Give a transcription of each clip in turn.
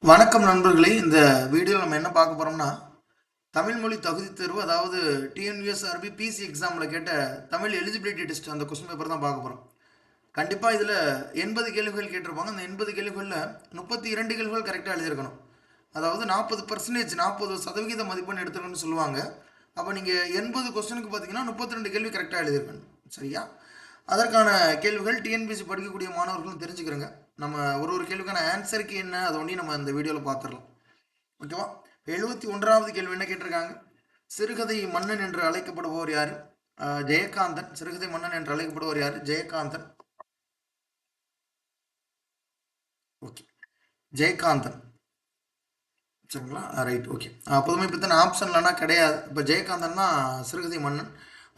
வணக்கம் நண்பர்களே. இந்த வீடியோவில் நம்ம என்ன பார்க்க போகிறோம்னா, தமிழ் மொழி தகுதி தேர்வு, அதாவது டிஎன்யூஎஸ்ஆர்பி பிசி எக்ஸாமில் கேட்ட தமிழ் எலிஜிபிலிட்டி டெஸ்ட் அந்த கொஸ்டின் பேப்பர் தான் பார்க்க போகிறோம். கண்டிப்பாக இதில் 80 கேள்விகள் கேட்டிருப்பாங்க. அந்த 80 கேள்விகளில் 32 கேள்விகள் கரெக்டாக எழுதியிருக்கணும். அதாவது 40%, 40% மதிப்பெண் எடுத்துக்கணும்னு சொல்லுவாங்க. அப்போ நீங்கள் 80 கொஸ்டினுக்கு பார்த்தீங்கன்னா 32 கேள்வி கரெக்டாக எழுதியிருக்கணும். சரியா? அதற்கான கேள்விகள் டிஎன்பிசி படிக்கக்கூடிய மாணவர்களும் தெரிஞ்சுக்கிறோங்க. நம்ம ஒரு கேள்விக்கான ஆன்சருக்கு என்ன அதை ஒன்றி நம்ம இந்த வீடியோவில் பார்த்துடலாம். ஓகேவா? 71வது கேள்வி என்ன கேட்டிருக்காங்க? சிறுகதை மன்னன் என்று அழைக்கப்படுபவர் யாரு? ஜெயகாந்தன். சிறுகதை மன்னன் என்று அழைக்கப்படுபவர் யாரு? ஜெயகாந்தன். ஓகே, ஜெயகாந்தன். சரிங்களா? Right, okay. புதுமை பித்தன் ஆப்ஷன்லனா கிடையாது. இப்போ ஜெயகாந்தன் தான் சிறுகதை மன்னன்.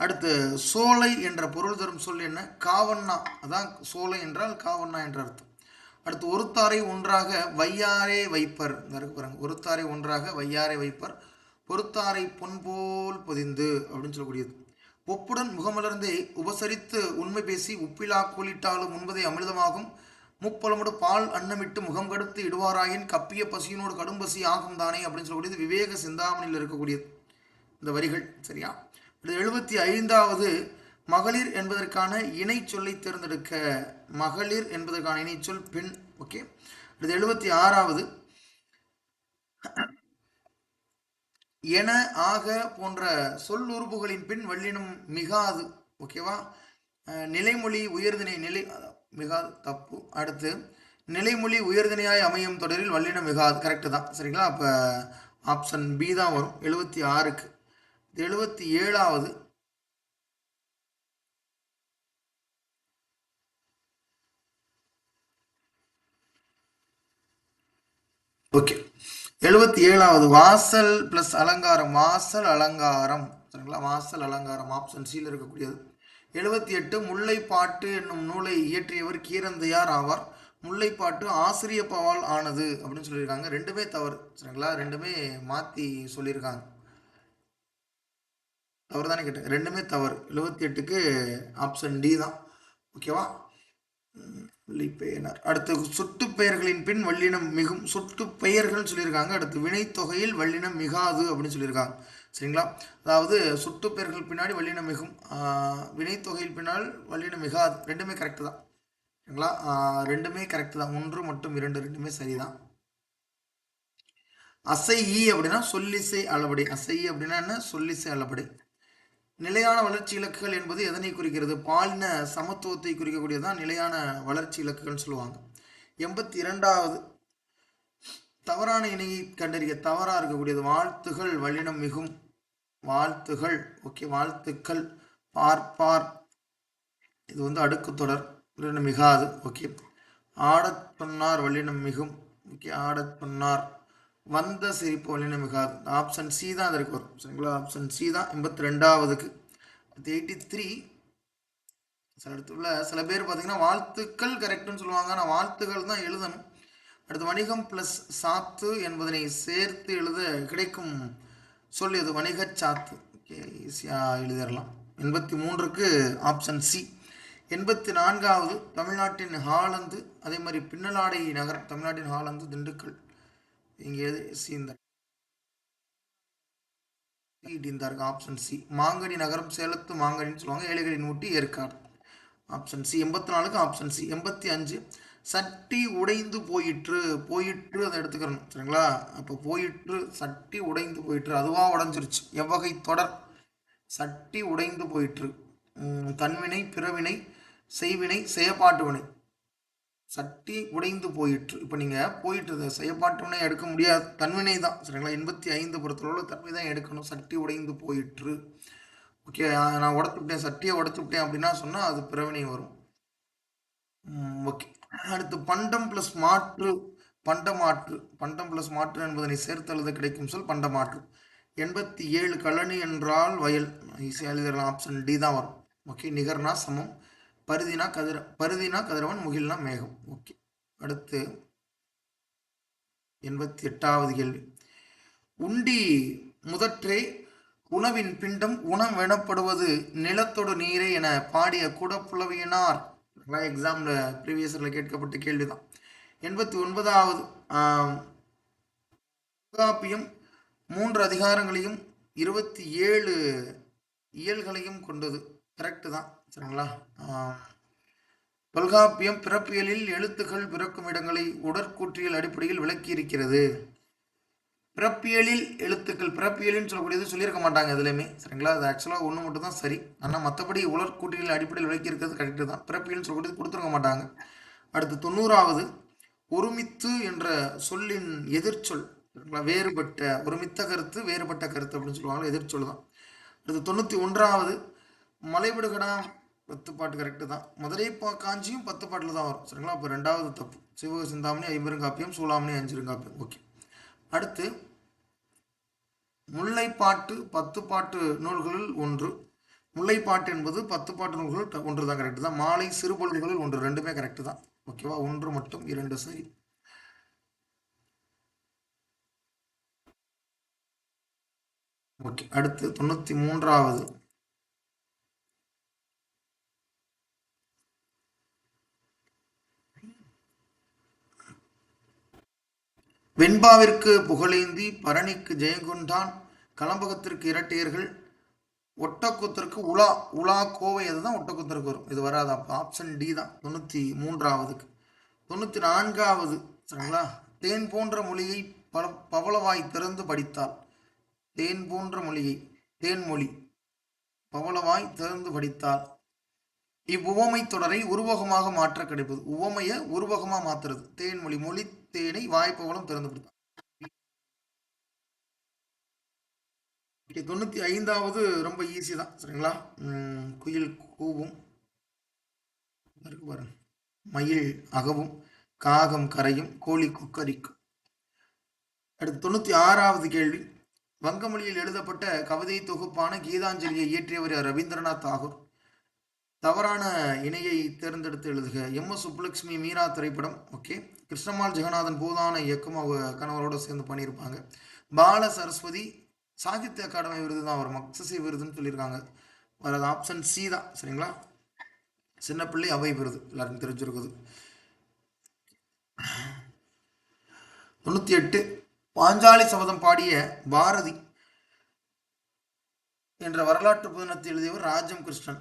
அடுத்து சோலை என்ற பொருள் தரும் சொல் என்ன? காவண்ணா. அதான் சோலை என்றால் காவண்ணா என்ற அர்த்தம். அடுத்து ஒருத்தாரை ஒன்றாக வையாரே வைப்பர். இருக்கு பாருங்க, ஒருத்தாரை ஒன்றாக வையாரே வைப்பர், பொறுத்தாரை பொன்போல் பொதிந்து அப்படின்னு சொல்லக்கூடியது. ஒப்புடன் முகமலர்ந்தே உபசரித்து உண்மை பேசி உப்பிலா கூலிட்டாலும் உண்பதை அமிர்தமாகும், முப்பழமுடு பால் அன்னமிட்டு முகம் கடுத்து இடுவாராயின் கப்பிய பசியினோடு கடும் பசி ஆகும் தானே அப்படின்னு சொல்லக்கூடியது விவேக சிந்தாமணியில் இருக்கக்கூடியது இந்த வரிகள். சரியா? 75வது மகளிர் என்பதற்கான இணை சொல்லை தேர்ந்தெடுக்க. மகளிர் என்பதற்கான இணை சொல் பெண். ஓகே. 76வது என ஆக போன்ற சொல் உறுப்புகளின் பின் வல்லினம் மிகாது. ஓகேவா? நிலைமொழி உயர்திணை நிலை மிகாது தப்பு. அடுத்து நிலைமொழி உயர்திணையாய் அமையும் தொடரில் வல்லினம் மிகாது. கரெக்டு தான். சரிங்களா? அப்போ ஆப்ஷன் பி தான் வரும் 76க்கு. 77வது ஓகே, 77வது வாசல் பிளஸ் அலங்காரம். வாசல் அலங்காரம். சரிங்களா? வாசல் அலங்காரம் ஆப்ஷன் சியில் இருக்கக்கூடியது. 78 முல்லைப்பாட்டு என்னும் நூலை இயற்றியவர் கீரந்தையார் ஆவார். முல்லைப்பாட்டு ஆசிரியப்பாவால் ஆனது அப்படின்னு சொல்லியிருக்காங்க. ரெண்டுமே தவறு. சரிங்களா? ரெண்டுமே மாற்றி சொல்லியிருக்காங்க. தவறு தானே கேட்டேன்? ரெண்டுமே தவறு. 78க்கு ஆப்ஷன் டி தான். ஓகேவா? பெயர். அடுத்து சுட்டு பெயர்களின் பின் வல்லினம் மிகும். சுட்டு பெயர்கள் சொல்லியிருக்காங்க. அடுத்து வினைத்தொகையில் வல்லினம் மிகாது அப்படின்னு சொல்லியிருக்காங்க. சரிங்களா? அதாவது சுட்டு பெயர்கள் பின்னாடி வல்லினம் மிகும், வினைத்தொகையில் பின்னால் வல்லினம் மிகாது. ரெண்டுமே கரெக்டு தான். சரிங்களா? ரெண்டுமே கரெக்டு தான். 1 மற்றும் 2 ரெண்டுமே சரிதான். அசை அப்படின்னா சொல்லிசை அளபடை. அசை அப்படின்னா என்ன? சொல்லிசை அளபடை. நிலையான வளர்ச்சி இலக்குகள் என்பது எதனை குறிக்கிறது? பாலின சமத்துவத்தை குறிக்கக்கூடியதான் நிலையான வளர்ச்சி இலக்குகள் சொல்லுவாங்க. 82வது தவறான இணையை கண்டறிய. தவறா இருக்கக்கூடியது வாழ்த்துகள் வல்லினம் மிகும். வாழ்த்துகள். ஓகே, வாழ்த்துக்கள். பார்ப்பார் இது வந்து அடுக்கு தொடர், வல்லினம் மிகாது. ஓகே. ஆடத் சொன்னார் வல்லினம் மிகும். ஓகே, ஆடத் சொன்னார். வந்த சிரிப்பு வல்லினம் மிகாது. ஆப்ஷன் சி தான் அதற்கு வரும். சரிங்களா? ஆப்ஷன் சி தான் 82வதுக்கு. 83 சில பேர் பார்த்தீங்கன்னா வாழ்த்துக்கள் கரெக்டுன்னு சொல்லுவாங்க. ஆனால் வாழ்த்துக்கள் தான் எழுதணும். அடுத்து வணிகம் ப்ளஸ் சாத்து என்பதனை சேர்த்து எழுத கிடைக்கும் சொல் எது? வணிக சாத்து. ஓகே, ஈஸியாக எழுதிடலாம். 83க்கு ஆப்ஷன் சி. 84வது தமிழ்நாட்டின் ஹாலந்து. அதே மாதிரி பின்னலாடை நகரம். தமிழ்நாட்டின் ஹாலந்து திண்டுக்கல். இங்கே சீந்த ஆப்ஷன் சி. மாங்கனி நகரம் சேலத்து மாங்கனின்னு சொல்லுவாங்க. ஏழைகளின் ஊட்டி ஏற்காடு. Option C. 84க்கு ஆப்ஷன் சி. 85 சட்டி உடைந்து போயிற்று. போயிற்று அதை எடுத்துக்கிறணும். சரிங்களா? அப்போ போயிற்று, சட்டி உடைந்து போயிற்று, அதுவா உடஞ்சிருச்சு. எவ்வகை தொடர்? சட்டி உடைந்து போயிற்று. தன்வினை, பிறவினை, செய்வினை, செயப்பாட்டு வினை. சட்டி உடைந்து போயிற்று. இப்போ நீங்கள் போயிட்டு செயற்பாட்டு வினை எடுக்க முடியாது, தன்வினை தான். சரிங்களா? 85 பொறுத்தளவில் தன்மை தான் எடுக்கணும். சட்டி உடைந்து போயிற்று. ஓகே, நான் உடச்சுவிட்டேன், சட்டியை உடச்சுவிட்டேன் அப்படின்னா சொன்னால் அது பிறவினை வரும். ஓகே. அடுத்து பண்டம் ப்ளஸ் மாற்று. பண்டமாற்று. பண்டம் ப்ளஸ் மாற்று என்பதனை சேர்த்து எழுத கிடைக்கும் சொல் பண்டமாற்று. 87 கழனி என்றால் வயல். ஈஸியாக எழுதிடலாம். ஆப்ஷன் டி தான் வரும். ஓகே. நிகர்னா சமம். பருதினா கதிரவன், முகில்னா மேகம். ஓகே. அடுத்து 88வது கேள்வி. உண்டி முதற்றே உணவின் பிண்டம் உணவெனப்படுவது நிலத்தொடு நீரே என பாடிய குடப்புலவியனார். எக்ஸாமில் ப்ரீவியஸில் கேட்கப்பட்ட கேள்வி தான். 89வது தொல்காப்பியம் 3 அதிகாரங்களையும் 27 இயல்களையும் கொண்டது. கரெக்டு தான், சரிங்களா? தொல்காப்பியம் பிறப்பியலில் எழுத்துக்கள் பிறக்கும் இடங்களை உடற்கூற்றியல் அடிப்படையில் விளக்கி இருக்கிறது. பிறப்பியலில் எழுத்துக்கள், பிறப்பியலின்னு சொல்லக்கூடியது சொல்லியிருக்க மாட்டாங்க எதுலையுமே, சரிங்களா? அது ஆக்சுவலாக ஒன்று மட்டும் தான் சரி. ஆனால் மற்றபடி உடற்கூற்றியல் அடிப்படையில் விளக்கி இருக்கிறது கரெக்டு தான். பிறப்பியல்னு சொல்லக்கூடியது கொடுத்துருக்க மாட்டாங்க. அடுத்து 90வது, ஒருமித்து என்ற சொல்லின் எதிர்ச்சொல், வேறுபட்ட, ஒருமித்த கருத்து வேறுபட்ட கருத்து அப்படின்னு சொல்லுவாங்க, எதிர்ச்சொல் தான். அடுத்து 91வது, மலைவிடுகடா 10 பாட்டு கரெக்டு தான். மதுரை காஞ்சியும் 10 பாட்டில் தான் வரும், சரிங்களா? அப்போ 2வது தப்பு. சிவக சிந்தாமணி ஐம்பெருங்காப்பியம், சூளாமணி அஞ்சிருங்காப்பியம். ஓகே. அடுத்து முல்லைப்பாட்டு 10 பாட்டு நூல்களில் ஒன்று. முல்லைப்பாட்டு என்பது 10 பாட்டு நூல்கள் ஒன்று தான், கரெக்டு தான். மாலை சிறுபொழுதுகளில் ஒன்று, ரெண்டுமே கரெக்டு தான். ஓகேவா? 1 மட்டும் 2 சரி. ஓகே. அடுத்து 93வது, வெண்பாவிற்கு புகழேந்தி பரணிக்கு ஜெயங்கொண்டான் கலம்பகத்திற்கு இரட்டையர்கள் ஒட்டக்கூத்திற்கு உலா, உலா கோவை, அதுதான் ஒட்டக்கூத்திற்கு வரும். இது வராது, அப்போ ஆப்ஷன் டி தான் 93வதுக்கு. 94வது, சரிங்களா? தேன் போன்ற மொழியை பவளவாய் திறந்து படித்தால், தேன் போன்ற மொழியை, தேன்மொழி பவளவாய் திறந்து படித்தால் இவ்வுவமை தொடரை உருவகமாக மாற்ற கிடைப்பது. உவமைய உருவகமா மாத்துறது தேன்மொழி. மொழி தேனை வாய்ப்பவளம் திறந்து படித்தால். 95வது ரொம்ப ஈஸி தான், சரிங்களா? குயில் கூவும், மயில் அகவும், காகம் கரையும், கோழி கொக்கரிக்கும். அடுத்து 96வது கேள்வி, வங்கமொழியில் எழுதப்பட்ட கவிதை தொகுப்பான கீதாஞ்சலியை இயற்றியவர் ரவீந்திரநாத் தாகூர். தவறான இணையை தேர்ந்தெடுத்து எழுதுக. எம்.எஸ். சுப்புலட்சுமி மீரா திரைப்படம். ஓகே. கிருஷ்ணமால் ஜெகநாதன் பூதான இயக்கம், அவங்க கணவரோட சேர்ந்து பண்ணியிருப்பாங்க. பால சரஸ்வதி சாகித்ய அகாடமி விருது தான் வரும், மக்சசி விருதுன்னு சொல்லியிருக்காங்க. வராது, ஆப்ஷன் சி தான், சரிங்களா? சின்ன பிள்ளை அவை விருது எல்லாருக்கும் தெரிஞ்சிருக்குது. 98, பாஞ்சாலி சபதம் பாடிய பாரதி என்ற வரலாற்று புதினத்தை எழுதியவர் ராஜம் கிருஷ்ணன்.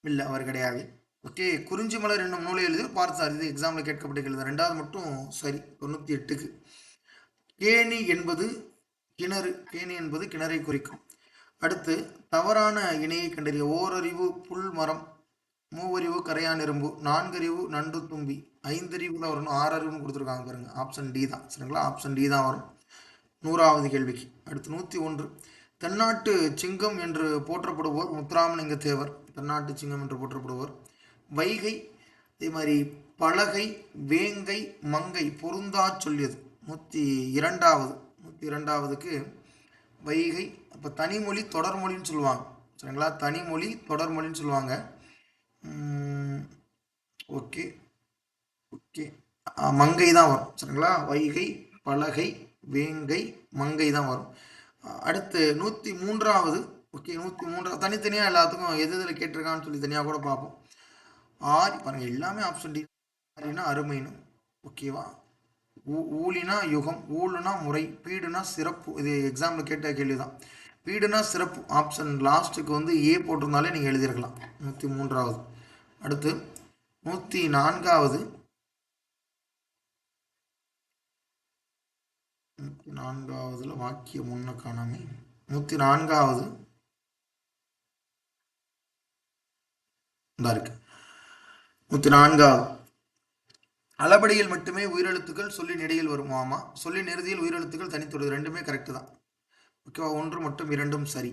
இல்லை, அவர் கிடையாது. ஓகே. குறிஞ்சி மலர் என்னும் நூலை எழுதியவர் பார்த்தார். இது எக்ஸாமில் கேட்கப்பட்ட எழுத. 2வது மட்டும் சரி. 98க்கு. கேணி என்பது கிணறு, கேணி என்பது கிணறை குறிக்கும். அடுத்து தவறான இணையை கண்டறிய. ஓரறிவு புல் மரம், மூவறிவு கரையான் எறும்பு, 4அறிவு நண்டு தும்பி, 5அறிவுல வரணும், 6 கொடுத்துருக்காங்க பாருங்க. ஆப்ஷன் டி தான், சரிங்களா? ஆப்ஷன் டி தான் வரும் 100வது கேள்விக்கு. அடுத்து 101, தென்னாட்டு சிங்கம் என்று போற்றப்படுவோர் முத்துராமலிங்க தேவர். தென்னாட்டு சிங்கம் என்று போற்றப்படுவோர். வைகை, அதே மாதிரி பலகை, வேங்கை, மங்கை பொருந்தா சொல்லியது. 102க்கு வைகை. அப்போ தனிமொழி தொடர்மொழின்னு சொல்லுவாங்க, சரிங்களா? தனிமொழி தொடர்மொழின்னு சொல்லுவாங்க. ஓகே ஓகே, மங்கை தான் வரும், சரிங்களா? வைகை, பலகை, வேங்கை, மங்கை தான் வரும். அடுத்து 103வது. ஓகே. 103 தனித்தனியாக எல்லாத்துக்கும் எது இதில் கேட்டிருக்கான்னு சொல்லி தனியாக கூட பார்ப்போம். ஆரி பாருங்கள், எல்லாமே ஆப்ஷன் டி. ஆரினா அருமைன்னு. ஓகேவா? ஊழினா யுகம், ஊழுனா முறை, பீடுனா சிறப்பு. இது எக்ஸாமில் கேட்ட கேள்வி தான். பீடுனா சிறப்பு. ஆப்ஷன் லாஸ்ட்டுக்கு வந்து ஏ போட்டிருந்தாலே நீங்கள் எழுதியிருக்கலாம். 103வது. அடுத்து 104வது. 104வதுல வாக்கியம் முன்ன காணாமே. 104வது இருக்கு. 104வது, அளபடியில் மட்டுமே உயிரெழுத்துக்கள் சொல்லின் இடையில் வருமாமா, சொல்லின் இறுதியில் உயிரெழுத்துக்கள் தனித்துள்ளது. ரெண்டுமே கரெக்டு தான். ஓகேவா? 1 மற்றும் 2ம் சரி.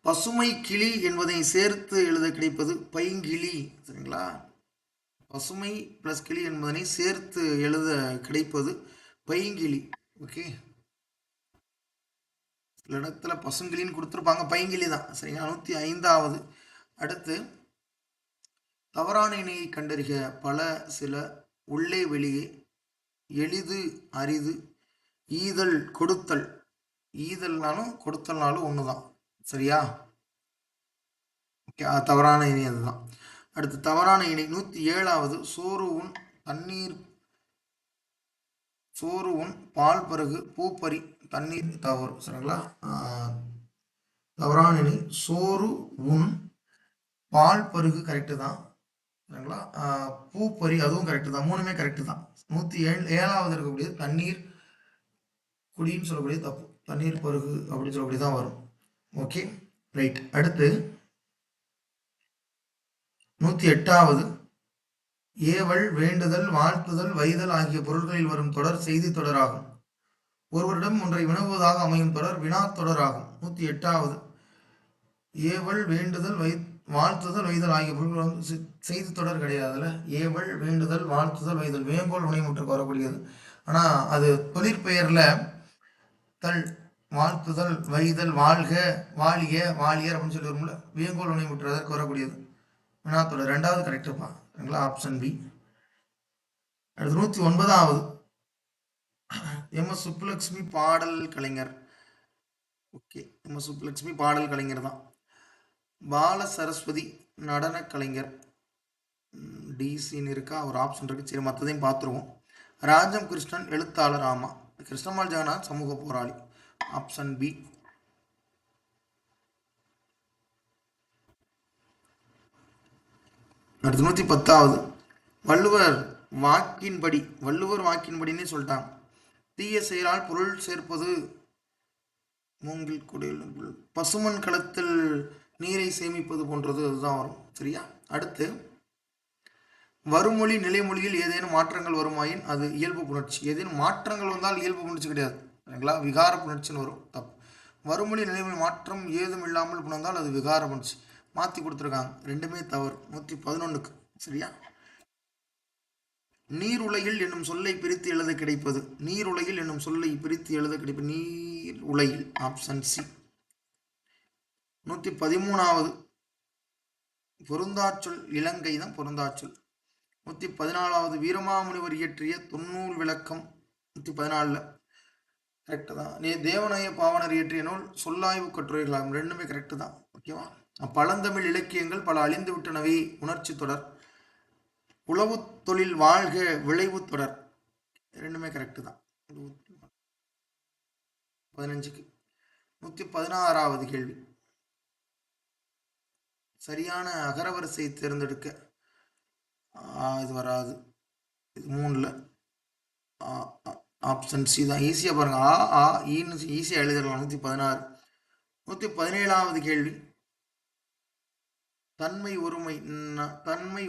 பசுமை கிளி என்பதை சேர்த்து எழுத கிடைப்பது பைங்கிளி, சரிங்களா? பசுமை பிளஸ் கிளி என்பதனை சேர்த்து எழுத கிடைப்பது பைங்கிளி. ஓகே. சில இடத்துல பசுங்கிளின்னு கொடுத்துருப்பாங்க, பைங்கிளி தான், சரிங்களா? 105வது. அடுத்து தவறான இணையை கண்டறிக. பல, சில, உள்ளே வெளியே, எளிது, அரிது, ஈதல், கொடுத்தல். ஈதல்னாலும் கொடுத்தல்னாலும் ஒன்று தான், சரியா? ஓகே, தவறான இணை அதுதான். அடுத்து தவறான இணை 107வது. சோறு உன், தண்ணீர் சோறு உண் பால் பருகு பூப்பறி தண்ணீர் தவறு சரிங்களா. தவறான நிலை. சோறு உண் பால் பருகு கரெக்டு தான் சரிங்களா. பூப்பறி அதுவும் கரெக்டு தான், மூணுமே கரெக்டு தான். 107வது இருக்கக்கூடியது தண்ணீர் குடின்னு சொல்லக்கூடியது தப்பு, தண்ணீர் பருகு அப்படின்னு சொல்லக்கூடியது தான் வரும். Okay right. அடுத்து 108வது ஏவல் வேண்டுதல் வாழ்த்துதல் வைதல் ஆகிய பொருட்களில் வரும் தொடர் செய்தி தொடராகும். ஒருவரிடம் ஒன்றை வினவுவதாக அமையும் தொடர் வினா தொடராகும். 108வது ஏவல் வேண்டுதல் வாழ்த்துதல் வைதல் ஆகிய பொருட்கள் செய்தி தொடர் கிடையாதுல்ல. ஏவல் வேண்டுதல் வாழ்த்துதல் வைதல் வேங்கோல் வினைமுற்றுக்கு வரக்கூடியது. ஆனால் அது தொழிற்பெயரில் தல் வாழ்த்துதல் வைதல் வாழ்க வாழிய வாழியர் அப்படின்னு சொல்லி வரும்ல, வேங்கோல் வினைமுற்று அதற்கு வரக்கூடியது வினாத்தொடர். 2வது கரெக்டுப்பா சரிங்களா, ஆப்ஷன் பி. அடுத்து 109வது எம்.எஸ். சுப்புலட்சுமி பாடல் கலைஞர். Okay, MS. சுப்புலட்சுமி பாடல் கலைஞர் தான். பால சரஸ்வதி நடன கலைஞர். டிசின்னு இருக்கா, ஒரு ஆப்ஷன் இருக்கு. சரி, மற்றதையும் பார்த்துருவோம். ராஜம் கிருஷ்ணன் எழுத்தாளர். ஆமாம். கிருஷ்ணமால் ஜெகநாத் சமூக போராளி. Option B. அடுத்து 110வது வள்ளுவர் வாக்கின்படினே சொல்லிட்டாங்க. தீய செயலால் பொருள் சேர்ப்பது மூங்கில் குடில் பசுமன் களத்தில் நீரை சேமிப்பது போன்றது, அதுதான் வரும் சரியா. அடுத்து வருமொழி நிலைமொழியில் ஏதேனும் மாற்றங்கள் வருமாயின் அது இயல்பு புணர்ச்சி. ஏதேனும் மாற்றங்கள் வந்தால் இயல்பு புணர்ச்சி கிடையாது சரிங்களா, விகார புணர்ச்சின்னு வரும். தப்பு. வருமொழி நிலைமொழி மாற்றம் ஏதும் இல்லாமல் புணர்ந்தால் அது விகார புணர்ச்சி. மாற்றி கொடுத்துருக்காங்க, ரெண்டுமே தவறு. 111க்கு சரியா. நீருலையில் என்னும் சொல்லை பிரித்து எழுத கிடைப்பது. நீருலையில் என்னும் சொல்லை பிரித்து எழுத கிடைப்பது நீர் உலையில். Option C. 113வது பொருந்தாச்சொல் இலங்கை தான் பொருந்தாச்சொல். 114வது வீரமாமுனிவர் இயற்றிய தொன்னூல் விளக்கம். 114 கரெக்டு தான். தேவநாய பாவனர் இயற்றிய நூல் சொல்லாய்வு கட்டுரைகளாகும். ரெண்டுமே கரெக்டு தான். ஓகேவா. பழந்தமிழ் இலக்கியங்கள் பல அழிந்து விட்டனவே உணர்ச்சி தொடர். உழவு தொழில் வாழ்க விளைவு தொடர். ரெண்டுமே கரெக்டு தான். 15க்கு 116வது கேள்வி சரியான அகரவரிசை தேர்ந்தெடுக்க. இது வராது, இது 3ல் ஆப்ஷன் சி தான். ஈஸியாக பாருங்க, ஈன்னு ஈஸியாக எழுதிடலாம். 116. 117வது கேள்வி தன்மை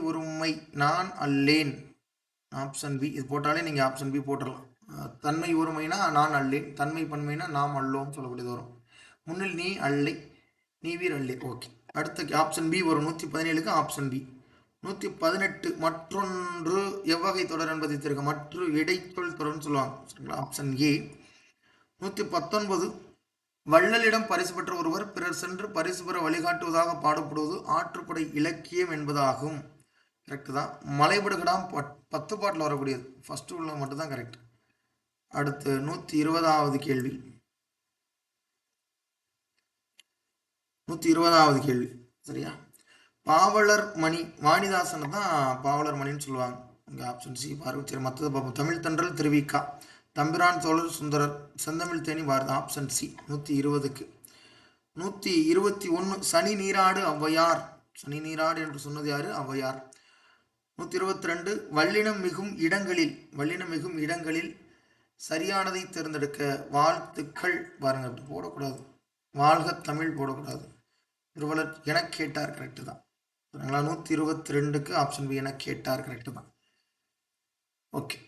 ஒருமை நான் அல்லேன். Option B. இது போட்டாலே நீங்கள் ஆப்ஷன் பி போட்டுடலாம். தன்மை ஒருமைனா நான் அல்லேன், தன்மை பன்மைனா நாம் அல்லோம் சொல்லக்கூடியது வரும். முன்னில் நீ அல்லை நீ வீர் அல்லே. ஓகே. அடுத்த ஆப்ஷன் பி வரும் 117க்கு ஆப்ஷன் பி. 118 மற்றொன்று எவ்வகை தொடர் என்பதை தெரிவிக்க. மற்ற இடைத்தொல் தொடர்னு சொல்லுவாங்க சரிங்களா, ஆப்ஷன் ஏ. 119 வள்ளலிடம் பரிசு பெற்ற ஒருவர் பிறர் சென்று பரிசு பெற வழிகாட்டுவதாக பாடப்படுவது ஆற்றுப்படை இலக்கியம் என்பதாகும். கரெக்டு தான். மலைபடுகடாம் 10 பாட்டில் வரக்கூடியது. ஃபர்ஸ்ட் உள்ள மட்டும்தான் கரெக்ட். அடுத்து 120வது கேள்வி. 120வது கேள்வி சரியா. பாவலர் மணி வாணிதாசனை தான் பாவலர் மணின்னு சொல்லுவாங்க. இங்கே ஆப்ஷன் சி பாருங்க. சரி, மற்றது பார்ப்போம். தமிழ் தென்றல் திருவிக்கா, தம்பிரான் சோழர் சுந்தரர், செந்தமிழ் தேனி பாரதி. ஆப்ஷன் சி 120க்கு. 121 சனி நீராடு ஔவையார். சனி நீராடு என்று சொன்னது யாரு? ஔவையார். 122 வல்லினம் மிகும் இடங்களில் சரியானதை தேர்ந்தெடுக்க. வாழ்த்துக்கள் பாருங்க, அப்படி போடக்கூடாது. வாழ்க தமிழ் போடக்கூடாது. திருவள்ளுவர் என கேட்டார் கரெக்டு தான். 122க்கு ஆப்ஷன் பி என கேட்டார் கரெக்டு தான். ஓகே,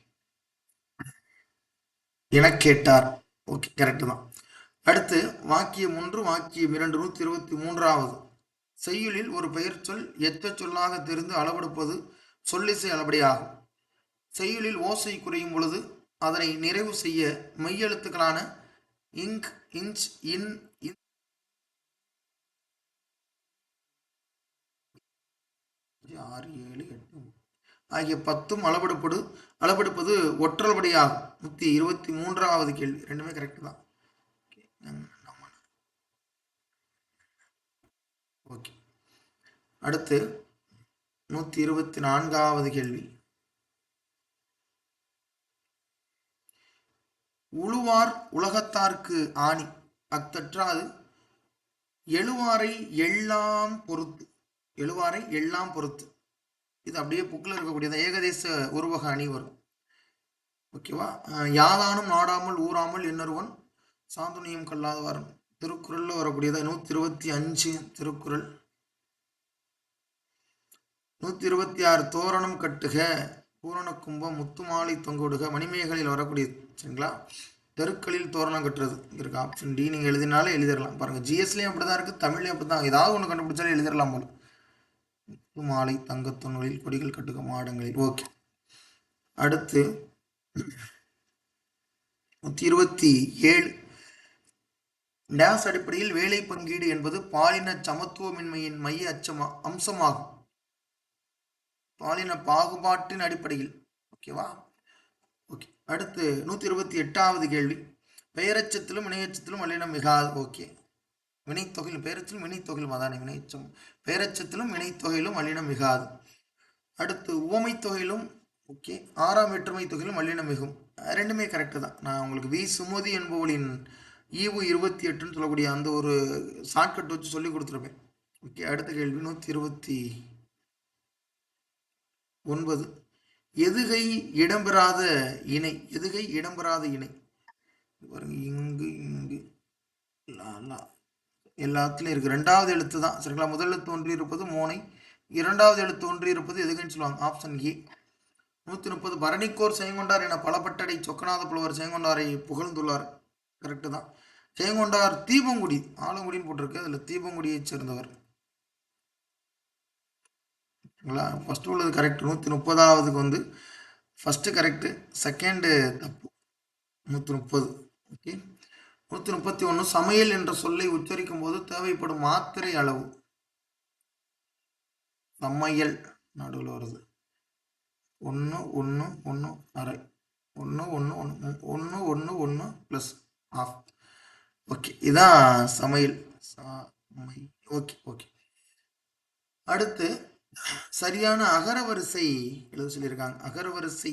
என கேட்டார். ஓகே, கரெக்டு தான். அடுத்து வாக்கியம் 1 வாக்கியம் 2. 123வது செய்யுளில் ஒரு பெயர் சொல் எத்த சொல்லாக தெரிந்து அளவெடுப்பது சொல்லிசை அளபடியாகும். செய்யுளில் ஓசை குறையும் பொழுது அதனை நிறைவு செய்ய மெய்யெழுத்துக்களான இங்க் இன்ச் இன் 6 7 8 ஆகிய 10 அளவெடுப்பது ஒற்றல்படியாகும். 123வது கேள்வி. ரெண்டுமே கரெக்ட் தான். ஓகே. அடுத்து 124வது கேள்வி. உழுவார் உலகத்தார்க்கு ஆணி அத்தற்றாது எழுவாரை எல்லாம் பொறுத்து. எழுவாரை எல்லாம் பொறுத்து. இது அப்படியே புக்கில் இருக்கக்கூடியது. ஏகதேச உருவக அணி வரும். ஓகேவா? யாதானும் நாடாமல் ஊறாமல் இன்னொருவன் சாந்துணியம் கல்லாதவார். திருக்குறள்ல வரக்கூடியது 125 திருக்குறள். 126 தோரணம் கட்டுக பூரண கும்பம் முத்துமாலை தொங்கவிடுக மணிமேகலையில் வரக்கூடியது. சரிங்களா? தெருக்களில் தோரணம் கட்டுறது இருக்கு. ஆப்ஷன் டி நீங்கள் எழுதினாலே எழுதிடலாம். பாருங்க, ஜிஎஸ்லேயும் அப்படிதான் இருக்கு, தமிழ்லையும் அப்படிதான். ஏதாவது ஒன்று கண்டுபிடிச்சாலே எழுதிடலாம் போல. முத்துமாலை தங்கத்தொன்களில் கொடிகள் கட்டுக மாடங்களில். ஓகே, அடுத்து 127 டேஸ் அடிப்படையில் வேலை பங்கீடு என்பது பாலின சமத்துவமின்மையின் மைய அம்சமாகும். பாலின பாகுபாட்டின் அடிப்படையில். ஓகேவா? ஓகே, அடுத்து 128வது கேள்வி. பெயரச்சத்திலும் இணையச்சத்திலும் வல்லினம் மிகாது. ஓகே, வினைத்தொகையிலும் பெயரச்சத்திலும் வினைத்தொகையிலும் அதானே வினைச்சம். பெயரச்சத்திலும் வினைத்தொகையிலும் வல்லினம் மிகாது. அடுத்து உவமை தொகையிலும் ஓகே 6ஆம் வேற்றுமை தொகையிலும் வல்லினம் மிகும். ரெண்டுமே கரெக்டு தான். நான் உங்களுக்கு வி சுமதி என்பவளின் ஈவு 28ன்னு சொல்லக்கூடிய அந்த ஒரு ஷார்ட்கட் வச்சு சொல்லி கொடுத்துருப்பேன். ஓகே, அடுத்த கேள்வி 129. எதுகை இடம்பெறாத இணை. எதுகை இடம்பெறாத இணை பாருங்க, இங்கு இங்கு எல்லாத்துலையும் இருக்கு. 2வது எழுத்து தான். சரிங்களா? முதல் எழுத்து ஒன்றி இருப்பது மோனை, 2வது எழுத்து ஒன்றி இருப்பது எதுகைன்னு சொல்லுவாங்க. Option A. 130 பரணிக்கோர் செய்கொண்டார் என பலப்பட்டடை சொக்கநாத புலவர் செய்கொண்டாரை புகழ்ந்துள்ளார். கரெக்டு தான். செய்கொண்டார் தீபங்குடி, ஆலங்குடின்னு போட்டிருக்கு, அதில் தீபங்குடியை சேர்ந்தவர். ஃபர்ஸ்ட் உள்ளது கரெக்ட். 130வதுக்கு வந்து ஃபர்ஸ்ட் கரெக்டு, செகண்டு தப்பு. 130. ஓகே, 131 சமையல் என்ற சொல்லை உச்சரிக்கும் போது தேவைப்படும் மாத்திரை அளவு. சமையல் நடுவில் வருது. 1 1 1 அரை, 1 1 1 1 1 1 ப்ளஸ் ஆஃப். ஓகே, இதான் சமையல். Okay okay. அடுத்து சரியான அகரவரிசை எழுத சொல்லியிருக்காங்க. அகரவரிசை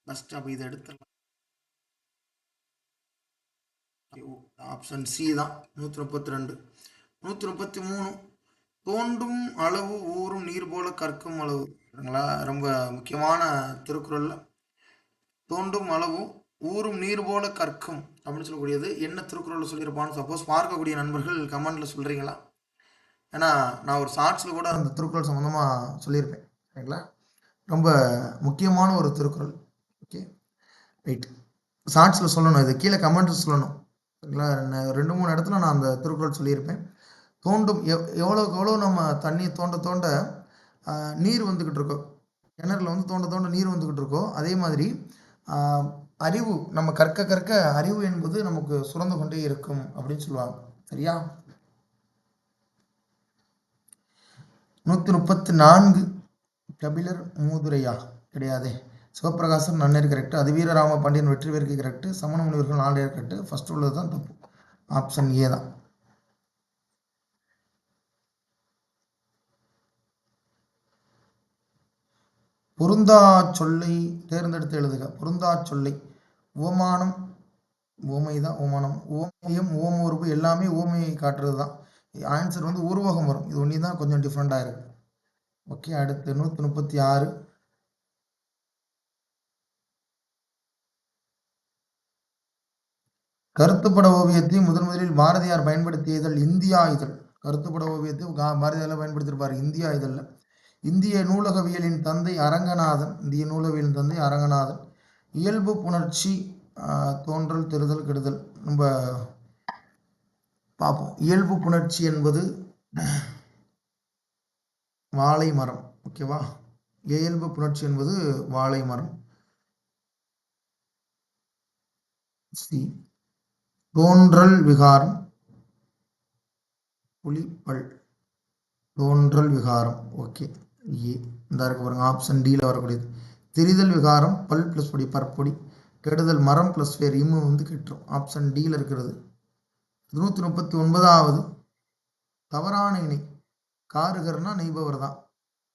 ஃபர்ஸ்ட். அப்போ இதை எடுத்துடலாம். ஆப்ஷன் சி தான். 132. 133 தோண்டும் அளவு ஊறும் நீர் போல கற்கும் அளவு. ரொம்ப முக்கியமான திருக்குறள்ல தோண்டும் அளவு ஊறும் நீர் போல கற்கும் அப்படின்னு சொல்லக்கூடியது என்ன திருக்குறள்ல சொல்லியிருப்பான்னு சப்போஸ் பார்க்கக்கூடிய நண்பர்கள் கமெண்ட்ல சொல்றீங்களா? ஏன்னா நான் ஒரு ஷார்ட்ஸில் கூட அந்த திருக்குறள் சம்மந்தமாக சொல்லியிருப்பேன். சரிங்களா? ரொம்ப முக்கியமான ஒரு திருக்குறள். ஓகே ரைட், ஷார்ட்ஸில் சொல்லணும், இது கீழே கமெண்ட்ஸ் சொல்லணும். சரிங்களா? 2-3 இடத்துல நான் அந்த திருக்குறள் சொல்லியிருப்பேன். தோண்டும் எவ்வளோக்கு எவ்வளோ நம்ம தண்ணி தோண்ட தோண்ட நீர் வந்துக்கிட்டு இருக்கோம், கிணறுல வந்து தோண்ட தோண்ட நீர் வந்துக்கிட்டு இருக்கோம், அதே மாதிரி அறிவு நம்ம கற்க கற்க அறிவு என்பது நமக்கு சுரந்து கொண்டே இருக்கும் அப்படின்னு சொல்லுவாங்க. சரியா? 134 கபிலர் மூதுரையா? கிடையாதே. சிவபிரகாசன் நன்னேர் கரெக்ட். அது வீரராம பாண்டியன் வெற்றிவேற்கு கரெக்ட். சமண முனிவர்கள் 4 கரெக்ட். ஃபர்ஸ்ட் உள்ளது தான் தப்பு. ஆப்ஷன் ஏ தான். பொருந்தா சொல்லை தேர்ந்தெடுத்து எழுதுக. பொருந்தா சொல்லை. ஓமானம் ஓமை தான். ஓமானம் ஓமயம் ஓமோர்வு எல்லாமே ஓமையை காட்டுறது தான். ஆன்சர் வந்து உருவகம் வரும். இது ஒன்றி தான் கொஞ்சம் டிஃப்ரெண்டாக இருக்கு. ஓகே, அடுத்து 136 கருத்துப்பட ஓவியத்தை முதலில் பாரதியார் பயன்படுத்திய இதழ் இந்தியா இதழ். கருத்துப்பட ஓவியத்தை பாரதியார் பயன்படுத்தியிருப்பார் இந்தியா இதழில். இந்திய நூலகவியலின் தந்தை அரங்கநாதன். இந்திய நூலகவியலின் தந்தை அரங்கநாதன். இயல்பு புணர்ச்சி தோன்றல் தெருதல் கெடுதல் நம்ம பார்ப்போம். இயல்பு புணர்ச்சி என்பது வாழை மரம். ஓகேவா? இயல்பு புணர்ச்சி என்பது வாழை மரம். சி. தோன்றல் விகாரம் புலிப்பல். தோன்றல் விகாரம். ஓகே, ஏ இந்த இருக்கு பாருங்க. ஆப்ஷன் டியில் வரக்கூடியது. திரிதல் விகாரம் பல் பிளஸ் பொடி பற்பொடி. கெடுதல் மரம் பிளஸ் வேர் இம்மு வந்து கெட்டுரும். ஆப்ஷன் டியில் இருக்கிறது. 139வது தவறான இணை. காருகர்னா நெய்பவர் தான்,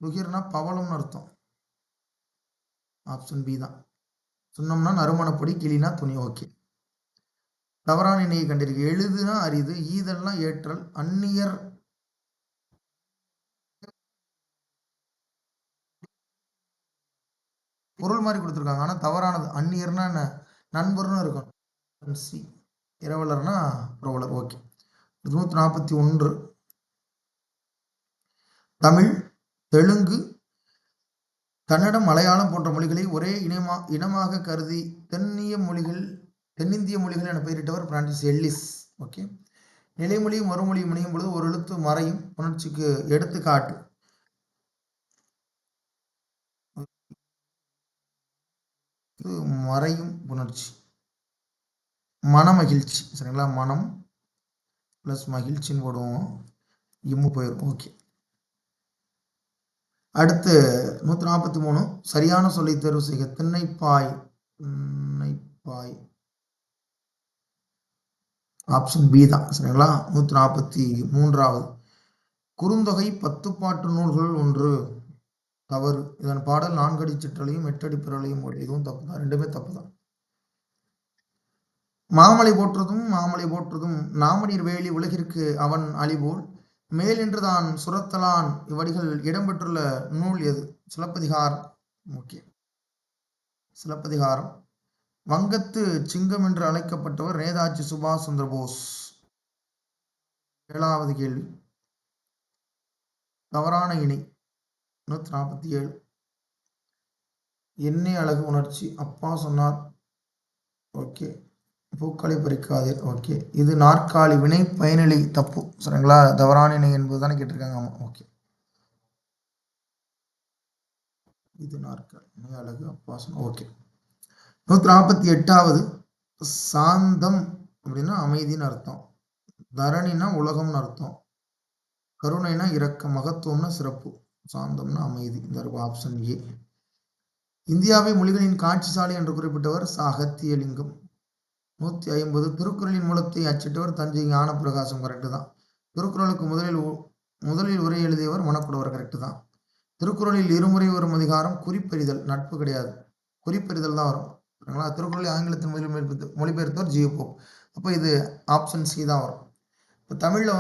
துகிர்னா பவளம்னு அர்த்தம். ஆப்ஷன் பி தான். சுண்ணம்னா நறுமணப்பொடி, கிளினா துணி. ஓகே, தவறான இணையை கண்டிருக்கு. எழுதுனா அரிது, ஈதல்னா ஏற்றல், அந்நியர் பொருள் மாதிரி கொடுத்துருக்காங்க. ஆனால் தவறானது. அந்நியர்னா என்ன? நண்பர்னு இருக்கும். சி இரவலர்னா புரவலர். ஓகே. 141 தமிழ், தெலுங்கு, கன்னடம், மலையாளம் போன்ற மொழிகளை ஒரே இனமாக கருதி தென்னிந்திய மொழிகள் என பெயரிட்டவர் பிரான்சிஸ் எல்லிஸ். ஓகே. நிலைமொழியும் மறுமொழியும் இணையும் பொழுது ஒரு எழுத்து மறையும். புணர்ச்சிக்கு எடுத்துக்காட்டு மறையும் புணர்ச்சி. மனமகிழ்ச்சி. சரிங்களா? மனம் பிளஸ் மகிழ்ச்சின்னு போடுவோம், இம்மு போயிடும். ஓகே. அடுத்து 143 சரியான சொல்லை தேர்வு செய்க. திண்ணைப்பாய். ஆப்ஷன் பி தான். சரிங்களா? 143வது குறுந்தொகை 10 பாட்டு நூல்கள் ஒன்று. தவறு. இதன் பாடல் 4 அடி சிற்றலையும் 8 அடி பிறலையும் போடு. இதுவும் தப்பு தான். ரெண்டுமே தப்பு தான். மாமலை போற்றுதும் நாமநீர் வேலி உலகிற்கு அவன் அழிபோல் மேல் என்று தான் சுரத்தலான் இவ்வடிகள் இடம்பெற்றுள்ள நூல் எது? சிலப்பதிகாரம். ஓகே. சிலப்பதிகாரம். வங்கத்து சிங்கம் என்று அழைக்கப்பட்டவர் நேதாஜி சுபாஷ் சந்திர போஸ். 7வது கேள்வி. தவறான இணை. 147 எண்ணெய் அழகு உணர்ச்சி. அப்பா சொன்னார். ஓகே. பூக்களை பறிக்காதீர். ஓகே. இது நாற்காலி. வினை பயனிலை. தப்பு. சரிங்களா? தவறான இணை என்பது தானே கேட்டிருக்காங்க. ஆமா. ஓகே. இது நாற்காலி. வினை அழகு அப்பா சொன்னார். ஓகே. 148வது சாந்தம் அப்படின்னா அமைதின்னு அர்த்தம். தரணினா உலகம்னு அர்த்தம். கருணைனா இரக்கம். மகத்துவம்னா சிறப்பு. சாந்தம்னா அமைதி. இந்த ஆப்ஷன் ஏ. இந்தியாவை மொழிகளின் காட்சி சாலை என்று குறிப்பிட்டவர் அகத்தியலிங்கம். 150 திருக்குறளின் மூலத்தை அச்சிட்டவர் தஞ்சை ஞானப்பிரகாசம். கரெக்டு தான். திருக்குறளுக்கு முதலில் உரை எழுதியவர் மணக்குடவர். கரெக்டு தான். திருக்குறளில் இருமுறை வரும் அதிகாரம் குறிப்பெறிதல். நட்பு கிடையாது, குறிப்பெறிதல் தான் வரும். சரிங்களா? திருக்குறளை ஆங்கிலத்தில் மொழிபெயர்த்தவர் ஜியோபோப். அப்போ இது ஆப்ஷன் சி தான் வரும். இப்போ தமிழில்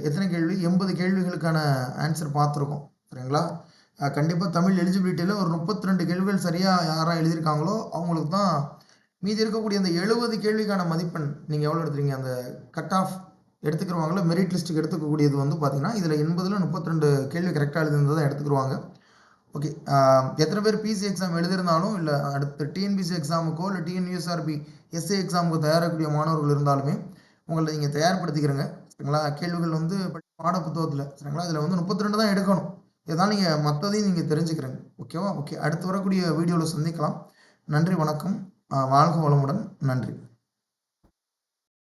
எத்தனை கேள்வி? 80 கேள்விகளுக்கான ஆன்சர் பார்த்துருக்கோம். சரிங்களா? கண்டிப்பாக தமிழ் எலிஜிபிலிட்டியில் ஒரு 32 கேள்விகள் சரியாக யாராக எழுதியிருக்காங்களோ அவங்களுக்கு தான் மீதி இருக்கக்கூடிய அந்த 70 கேள்விக்கான மதிப்பெண் நீங்கள் எவ்வளோ எடுத்துறீங்க, அந்த கட் ஆஃப் எடுத்துக்கிறவாங்களோ மெரிட் லிஸ்ட்டுக்கு எடுத்துக்கக்கூடியது பார்த்தீங்கன்னா இதில் 80ல் 32 கேள்வி கரெக்டாக எழுதிருந்தது தான் எடுத்துக்கிடுவாங்க. ஓகே. எத்தனை பேர் பிசி எக்ஸாம் எழுதியிருந்தாலும் இல்லை அடுத்த டிஎன்பிசி எக்ஸாமுக்கோ இல்லை டிஎன்யூஎஸ்ஆர்பி எஸ்ஏ எக்ஸாமுக்கு தயாராகக்கூடிய மாணவர்கள் இருந்தாலுமே உங்களை நீங்கள் தயார்படுத்திக்கிறங்க. சரிங்களா? கேள்விகள் பாட புத்தகத்தில். சரிங்களா? இதில் 32 தான் எடுக்கணும். இதான் நீங்கள் மற்றதையும் நீங்கள் தெரிஞ்சுக்கிறீங்க. ஓகேவா? ஓகே. அடுத்து வரக்கூடிய வீடியோவில் சந்திக்கலாம். நன்றி, வணக்கம். வாழ்க வளமுடன். நன்றி.